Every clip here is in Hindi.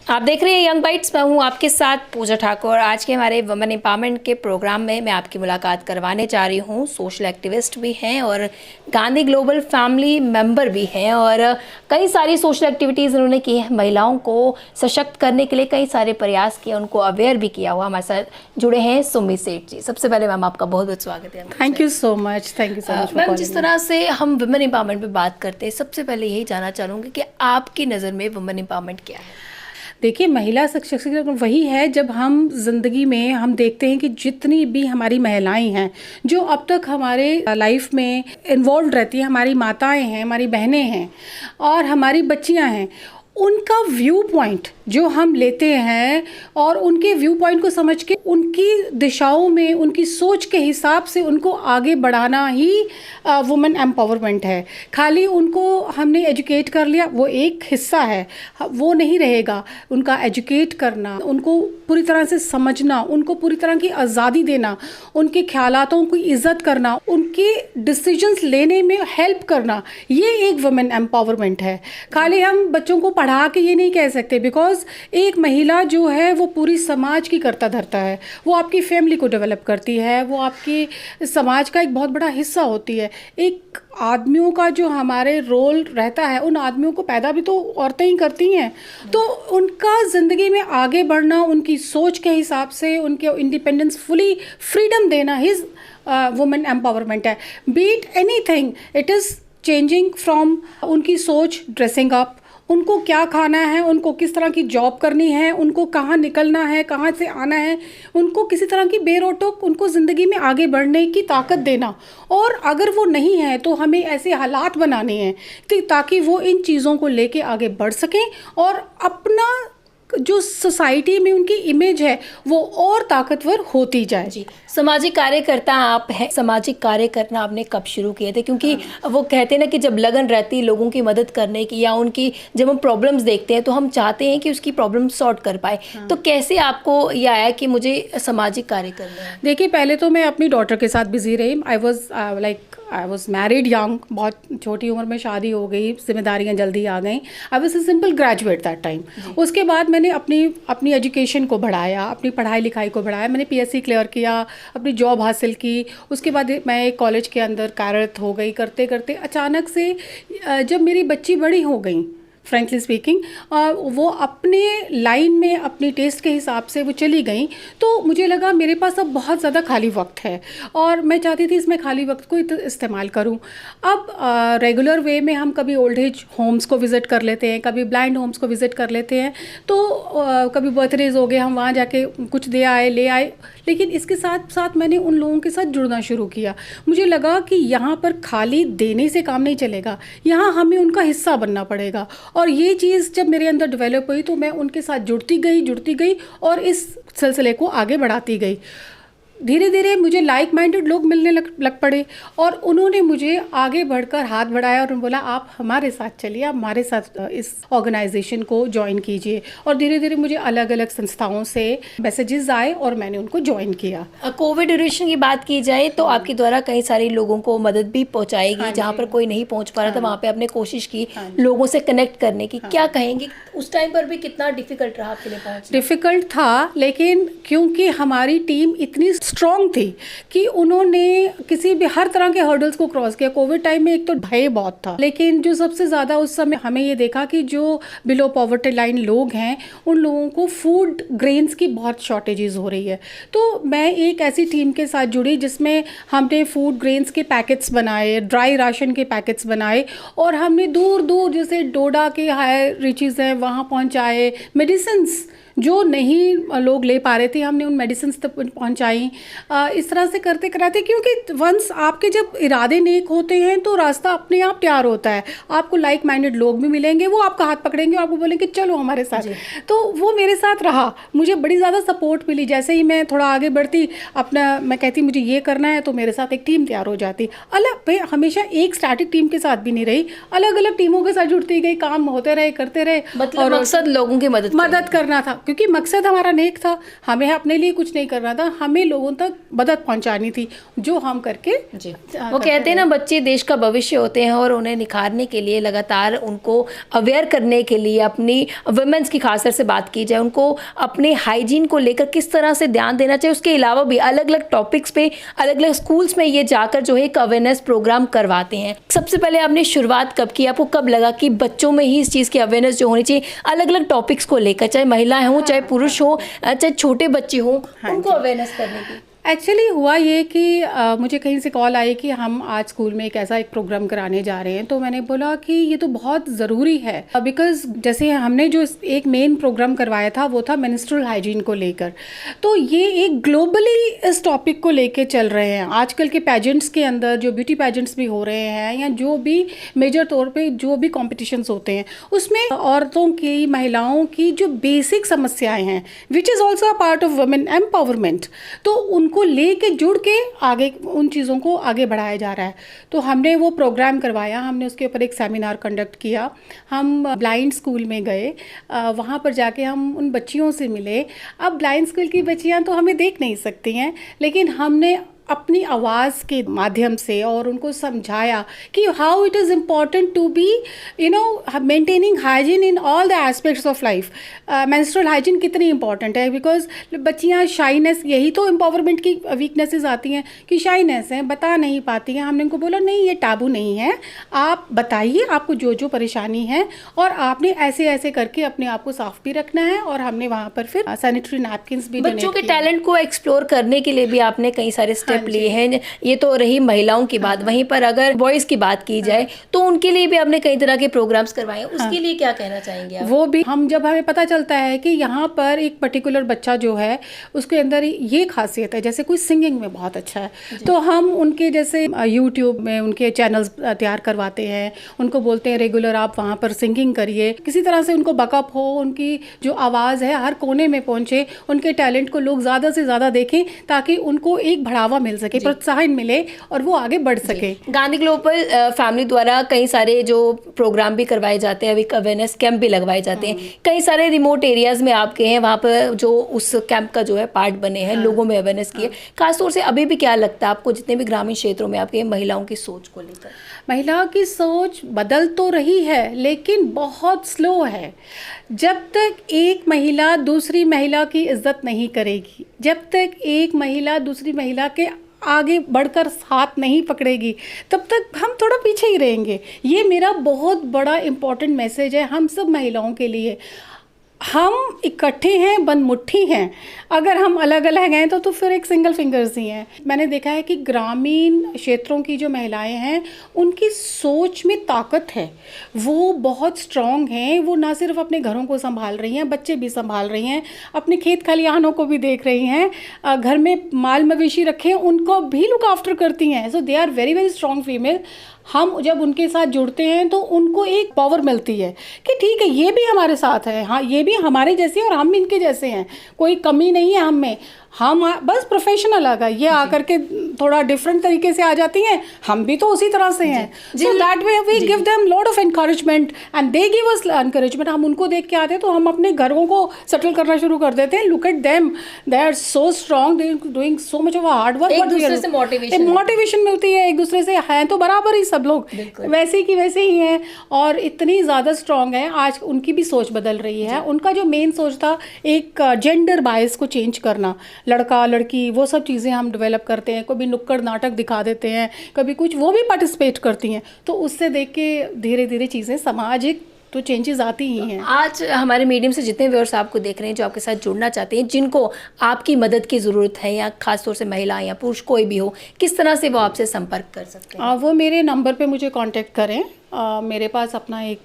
आप देख रहे हैं यंग बाइट्स। मैं हूं आपके साथ पूजा ठाकुर। आज के हमारे वुमेन एम्पावरमेंट के प्रोग्राम में मैं आपकी मुलाकात करवाने जा रही हूं। सोशल एक्टिविस्ट भी हैं और गांधी ग्लोबल फैमिली मेंबर भी हैं और कई सारी सोशल एक्टिविटीज़ उन्होंने की हैं। महिलाओं को सशक्त करने के लिए कई सारे प्रयास किए, उनको अवेयर भी किया हुआ। हमारे साथ जुड़े हैं सुमी सेठ जी। सबसे पहले मैम आपका बहुत बहुत स्वागत है। Thank you so much. Ma'am, जिस तरह से हम वुमेन एम्पावरमेंट पे बात करते हैं, सबसे पहले यही जानना चाहूँगी कि आपकी नज़र में वुमेन एम्पावरमेंट क्या है? देखिए, महिला सशक्तिकरण वही है जब हम ज़िंदगी में हम देखते हैं कि जितनी भी हमारी महिलाएं हैं जो अब तक हमारे लाइफ में इन्वॉल्व रहती हैं, हमारी माताएं हैं, हमारी बहनें हैं और हमारी बच्चियां हैं, उनका व्यू पॉइंट जो हम लेते हैं और उनके व्यू पॉइंट को समझ के उनकी दिशाओं में, उनकी सोच के हिसाब से उनको आगे बढ़ाना ही वुमेन एम्पावरमेंट है। खाली उनको हमने एजुकेट कर लिया, वो एक हिस्सा है, वो नहीं रहेगा। उनका एजुकेट करना, उनको पूरी तरह से समझना, उनको पूरी तरह की आज़ादी देना, उनके ख्यालातों की इज़्ज़त करना, उनके डिसीजंस लेने में हेल्प करना, ये एक वुमेन एम्पावरमेंट है। खाली हम बच्चों को पढ़ा के ये नहीं कह सकते, बिकॉज एक महिला जो है वो पूरी समाज की करता धरता है। वो आपकी फैमिली को डेवलप करती है, वो आपकी समाज का एक बहुत बड़ा हिस्सा होती है। एक आदमियों का जो हमारे रोल रहता है, उन आदमियों को पैदा भी तो औरतें ही करती हैं, तो उनका ज़िंदगी में आगे बढ़ना, उनकी सोच के हिसाब से उनके इंडिपेंडेंस, फुली फ्रीडम देना हिज वुमेन एम्पावरमेंट है। Beat anything, it is changing from उनकी सोच, ड्रेसिंग अप, उनको क्या खाना है, उनको किस तरह की जॉब करनी है, उनको कहाँ निकलना है, कहाँ से आना है, उनको किसी तरह की बेरोक उनको ज़िंदगी में आगे बढ़ने की ताकत देना। और अगर वो नहीं है तो हमें ऐसे हालात बनाने हैं ताकि वो इन चीज़ों को लेके आगे बढ़ सकें और अपना जो सोसाइटी में उनकी इमेज है वो और ताकतवर होती जाए। जी, सामाजिक कार्यकर्ता आप हैं। सामाजिक कार्य करना आपने कब शुरू किए थे? क्योंकि वो कहते हैं ना कि जब लगन रहती लोगों की मदद करने की या उनकी, जब हम प्रॉब्लम्स देखते हैं तो हम चाहते हैं कि उसकी प्रॉब्लम सॉर्ट कर पाए। तो कैसे आपको ये आया कि मुझे सामाजिक कार्य करना है? देखिए, पहले तो मैं अपनी डॉटर के साथ बिजी रही। आई वॉज मैरिड यंग, बहुत छोटी उम्र में शादी हो गई, जिम्मेदारियां जल्दी आ गई। I was a simple graduate that time. उसके बाद मैंने अपनी एजुकेशन को बढ़ाया, अपनी पढ़ाई लिखाई को बढ़ाया। मैंने PSC क्लियर किया, अपनी जॉब हासिल की। उसके बाद मैं एक कॉलेज के अंदर कार्यरत हो गई। करते करते अचानक से जब मेरी बच्ची बड़ी हो गई, फ्रेंकली स्पीकिंग, वो अपने लाइन में अपनी टेस्ट के हिसाब से वो चली गई, तो मुझे लगा मेरे पास अब बहुत ज़्यादा खाली वक्त है और मैं चाहती थी इसमें खाली वक्त को इस्तेमाल करूं। अब रेगुलर वे में हम कभी ओल्ड एज होम्स को विज़िट कर लेते हैं, कभी ब्लाइंड होम्स को विज़िट कर लेते हैं, तो कभी बर्थडेज हो गए, हम वहाँ जाके कुछ दे आए, ले आए। लेकिन इसके साथ साथ मैंने उन लोगों के साथ जुड़ना शुरू किया। मुझे लगा कि यहाँ पर खाली देने से काम नहीं चलेगा, यहाँ हमें उनका हिस्सा बनना पड़ेगा। और ये चीज़ जब मेरे अंदर डेवलप हुई तो मैं उनके साथ जुड़ती गई और इस सिलसिले को आगे बढ़ाती गई। धीरे धीरे मुझे लाइक माइंडेड लोग मिलने लग पड़े और उन्होंने मुझे आगे बढ़कर हाथ बढ़ाया और बोला, आप हमारे साथ चलिए, आप हमारे साथ इस ऑर्गेनाइजेशन को ज्वाइन कीजिए। और धीरे धीरे मुझे अलग अलग संस्थाओं से मैसेजेस आए और मैंने उनको ज्वाइन किया। कोविड ड्यूरेशन की बात की जाए तो आपके द्वारा कई सारे लोगों को मदद भी पहुंचाई गई। जहाँ पर कोई नहीं पहुंच पा रहा था, वहाँ पे आपने कोशिश की लोगों से कनेक्ट करने की। क्या कहेंगे, उस टाइम पर भी कितना डिफिकल्ट रहा आपके लिए पहुँचना? डिफ़िकल्ट था, लेकिन क्योंकि हमारी टीम इतनी स्ट्रॉन्ग थी कि उन्होंने किसी भी हर तरह के हर्डल्स को क्रॉस किया। कोविड टाइम में एक तो भय बहुत था, लेकिन जो सबसे ज़्यादा उस समय हमें ये देखा कि जो बिलो पॉवर्टी लाइन लोग हैं उन लोगों को फूड ग्रेन्स की बहुत शॉर्टेजेस हो रही है। तो मैं एक ऐसी टीम के साथ जुड़ी जिसमें हमने फूड ग्रेन्स के पैकेट्स बनाए, ड्राई राशन के पैकेट्स बनाए और हमने दूर दूर, जैसे डोडा के हाई रिचेस हैं वहाँ पहुँचाए। मेडिसिन्स जो नहीं लोग ले पा रहे थे, हमने उन मेडिसिन तक पहुंचाई। इस तरह से करते कराते, क्योंकि वंस आपके जब इरादे नेक होते हैं तो रास्ता अपने आप तैयार होता है। आपको लाइक माइंडेड लोग भी मिलेंगे, वो आपका हाथ पकड़ेंगे, आपको बोलेंगे चलो हमारे साथ। तो वो मेरे साथ रहा, मुझे बड़ी ज़्यादा सपोर्ट मिली। जैसे ही मैं थोड़ा आगे बढ़ती, मैं कहती मुझे ये करना है, तो मेरे साथ एक टीम तैयार हो जाती। मैं हमेशा एक स्टैटिक टीम के साथ भी नहीं रही, अलग अलग टीमों के साथ जुड़ती गई, काम होते रहे, करते रहे। मतलब और मकसद लोगों की मदद करना था, क्योंकि मकसद हमारा नेक था, हमें अपने लिए कुछ नहीं करना था, हमें लोगों तक मदद पहुंचानी थी, जो हम करके जी। वो कहते हैं ना, बच्चे देश का भविष्य होते हैं और उन्हें निखारने के लिए लगातार उनको अवेयर करने के लिए अपनी वुमेन्स की खासकर से बात की जाए, उनको अपने हाइजीन को लेकर किस तरह से ध्यान देना चाहिए, उसके अलावा भी अलग अलग टॉपिक्स पे अलग अलग स्कूल्स में ये जाकर जो है एक अवेयरनेस प्रोग्राम करवाते हैं। सबसे पहले आपने शुरुआत कब की, आपको कब लगा कि बच्चों में ही इस चीज़ की अवेयरनेस जो होनी चाहिए अलग अलग टॉपिक्स को लेकर, चाहे महिलाएं हों, चाहे पुरुष हो, चाहे छोटे बच्चे हों, उनको अवेयरनेस करने की? एक्चुअली हुआ ये कि मुझे कहीं से कॉल आई कि हम आज स्कूल में एक ऐसा एक प्रोग्राम कराने जा रहे हैं, तो मैंने बोला कि ये तो बहुत ज़रूरी है, बिकॉज़ जैसे हमने जो एक मेन प्रोग्राम करवाया था वो था मेंस्ट्रुअल हाइजीन को लेकर, तो ये एक ग्लोबली इस टॉपिक को लेके चल रहे हैं। आजकल के पेजेंट्स के अंदर जो ब्यूटी पेजेंट्स भी हो रहे हैं या जो भी मेजर तौर पे जो भी कॉम्पिटिशन्स होते हैं, उसमें औरतों की, महिलाओं की जो बेसिक समस्याएँ हैं, which is also a part of women empowerment, तो उनको लेके जुड़ के आगे उन चीज़ों को आगे बढ़ाया जा रहा है। तो हमने वो प्रोग्राम करवाया, हमने उसके ऊपर एक सेमिनार कंडक्ट किया, हम ब्लाइंड स्कूल में गए, वहाँ पर जाके हम उन बच्चियों से मिले। अब ब्लाइंड स्कूल की बच्चियाँ तो हमें देख नहीं सकती हैं, लेकिन हमने अपनी आवाज़ के माध्यम से और उनको समझाया कि how it is important to be maintaining hygiene in all the aspects of life. Menstrual hygiene कितनी इंपॉर्टेंट है, बिकॉज बच्चियाँ शाइनेस, यही तो एम्पावरमेंट की वीकनेसेस आती हैं कि शाइनेस है, बता नहीं पाती हैं। हमने उनको बोला नहीं, ये टाबू नहीं है, आप बताइए आपको जो जो परेशानी है, और आपने ऐसे ऐसे करके अपने आप को साफ भी रखना है। और हमने वहाँ पर फिर सैनिटरी नैपकिन्स भी बच्चों के टैलेंट को एक्सप्लोर करने के लिए भी आपने कई सारे स्टेप लिए हैं। ये तो रही महिलाओं की बात, वहीं पर अगर बॉयज़ की बात की जाए तो उनके लिए भी आपने कई तरह के प्रोग्राम्स करवाए हैं, उसके लिए क्या कहना चाहेंगे आप? वो भी हम, जब हमें पता चलता है कि यहाँ पर एक पर्टिकुलर बच्चा जो है उसके अंदर ये खासियत है, जैसे कोई सिंगिंग में बहुत अच्छा है, तो हम उनके जैसे यूट्यूब में उनके चैनल्स तैयार करवाते हैं, उनको बोलते हैं रेगुलर आप वहाँ पर सिंगिंग करिए, किसी तरह से उनको बकअप हो, उनकी जो आवाज़ है हर कोने में पहुँचे, उनके टैलेंट को लोग ज़्यादा से ज़्यादा देखें, ताकि उनको एक बढ़ावा मिल सके, प्रोत्साहन मिले और वो आगे बढ़ सके। गांधी ग्लोबल फैमिली द्वारा कई सारे जो प्रोग्राम भी करवाए जाते हैं, एक अवेयरनेस कैंप भी लगवाए जाते हैं, कई सारे रिमोट एरियाज में आपके हैं, वहाँ पर जो उस कैंप का जो है पार्ट बने हैं, लोगों में अवेयरनेस की है। खासतौर से अभी भी क्या लगता है आपको, जितने भी ग्रामीण क्षेत्रों में आपके महिलाओं की सोच को लेकर? महिलाओं की सोच बदल तो रही है, लेकिन बहुत स्लो है। जब तक एक महिला दूसरी महिला की इज्जत नहीं करेगी, जब तक एक महिला दूसरी महिला के आगे बढ़कर हाथ नहीं पकड़ेगी, तब तक हम थोड़ा पीछे ही रहेंगे। ये मेरा बहुत बड़ा इम्पॉर्टेंट मैसेज है हम सब महिलाओं के लिए। हम इकट्ठे हैं, बंद मुट्ठी हैं। अगर हम अलग अलग हैं तो फिर एक सिंगल फिंगर्स ही हैं। मैंने देखा है कि ग्रामीण क्षेत्रों की जो महिलाएं हैं, उनकी सोच में ताकत है, वो बहुत स्ट्रॉन्ग हैं। वो ना सिर्फ अपने घरों को संभाल रही हैं, बच्चे भी संभाल रही हैं, अपने खेत खलिहानों को भी देख रही हैं, घर में माल मवेशी रखे हैं उनको भी लुक आफ्टर करती हैं। So they are very very strong female. हम जब उनके साथ जुड़ते हैं तो उनको एक पावर मिलती है कि ठीक है, ये भी हमारे साथ है, हाँ ये भी हमारे जैसे हैं और हम इनके जैसे हैं, कोई कमी नहीं है हम में। हम बस प्रोफेशनल आ गए, ये आकर के थोड़ा डिफरेंट तरीके से आ जाती हैं, हम भी तो उसी तरह से हैं। So that way we give them lot of encouragement and they give us encouragement. हम उनको देख के आते हैं तो हम अपने घरों को सेटल करना शुरू कर देते हैं। Look at them, they are so strong, they are doing so much of hard work. एक दूसरे से मोटिवेशन मिलती है, एक दूसरे से हैं तो बराबर ही सब लोग वैसे की वैसे ही हैं, और इतनी ज़्यादा स्ट्रॉन्ग है। आज उनकी भी सोच बदल रही है। उनका जो मेन सोच था एक जेंडर बायस को चेंज करना, लड़का लड़की वो सब चीज़ें हम डेवलप करते हैं, कभी नुक्कड़ नाटक दिखा देते हैं, कभी कुछ, वो भी पार्टिसिपेट करती हैं। तो उससे देख के धीरे धीरे चीज़ें सामाजिक तो चेंजेस आती ही हैं। आज हमारे मीडियम से जितने व्यूअर्स आपको देख रहे हैं, जो आपके साथ जुड़ना चाहते हैं, जिनको आपकी मदद की ज़रूरत है, या खासतौर से महिला या पुरुष कोई भी हो, किस तरह से वो आपसे संपर्क कर सकते हैं? वो मेरे नंबर पे मुझे कांटेक्ट करें। मेरे पास अपना एक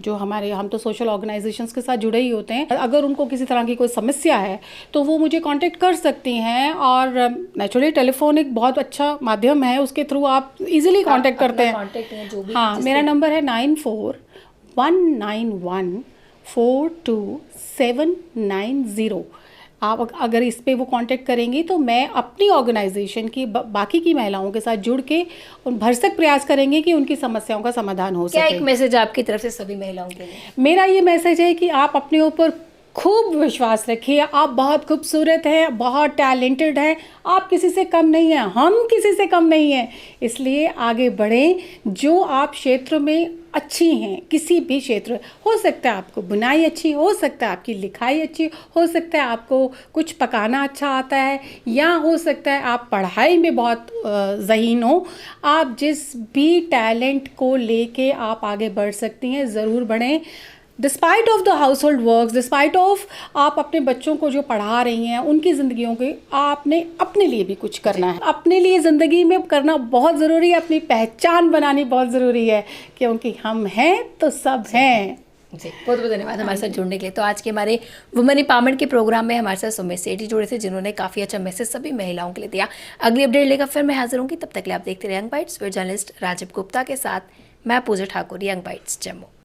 जो हम तो सोशल ऑर्गेनाइजेशंस के साथ जुड़े ही होते हैं। अगर उनको किसी तरह की कोई समस्या है तो वो मुझे कांटेक्ट कर सकती हैं, और नेचुरली टेलीफोन एक बहुत अच्छा माध्यम है, उसके थ्रू आप इजीली कांटेक्ट करते हैं। हाँ, मेरा नंबर है 9419142790। आप अगर इस पे वो कांटेक्ट करेंगी तो मैं अपनी ऑर्गेनाइजेशन की बाकी की महिलाओं के साथ जुड़ के उन भरसक प्रयास करेंगे कि उनकी समस्याओं का समाधान हो क्या सके। एक मैसेज आपकी तरफ से सभी महिलाओं के लिए? मेरा ये मैसेज है कि आप अपने ऊपर खूब विश्वास रखिए। आप बहुत खूबसूरत हैं, बहुत टैलेंटेड हैं, आप किसी से कम नहीं हैं, हम किसी से कम नहीं हैं। इसलिए आगे बढ़ें। जो आप क्षेत्र में अच्छी हैं, किसी भी क्षेत्र, हो सकता है आपको बुनाई अच्छी, हो सकता है आपकी लिखाई अच्छी, हो सकता है आपको कुछ पकाना अच्छा आता है, या हो सकता है आप पढ़ाई में बहुत ज़हीन हो। आप जिस भी टैलेंट को लेके आप आगे बढ़ सकती हैं, ज़रूर बढ़ें। Despite of the house hold work, despite of आप अपने बच्चों को जो पढ़ा रही हैं उनकी ज़िंदगियों के, आपने अपने लिए भी कुछ करना है। अपने लिए ज़िंदगी में करना बहुत ज़रूरी है, अपनी पहचान बनानी बहुत ज़रूरी है, क्योंकि हम हैं तो सब हैं। जी, बहुत बहुत धन्यवाद हमारे साथ जुड़ने के लिए। तो आज के हमारे वुमेन एम्पावरमेंट के प्रोग्राम में हमारे साथ सुमित सेठी जुड़े थे, जिन्होंने काफ़ी अच्छा मैसेज सभी महिलाओं के लिए दिया। अगली अपडेट लेकर फिर मैं हाजिर होंगी, तब तक के लिए आप देखते रहिए यंग बाइट्स। फिर जर्नलिस्ट राजीव गुप्ता के साथ मैं पूजा ठाकुर, यंग बाइट्स जम्मू।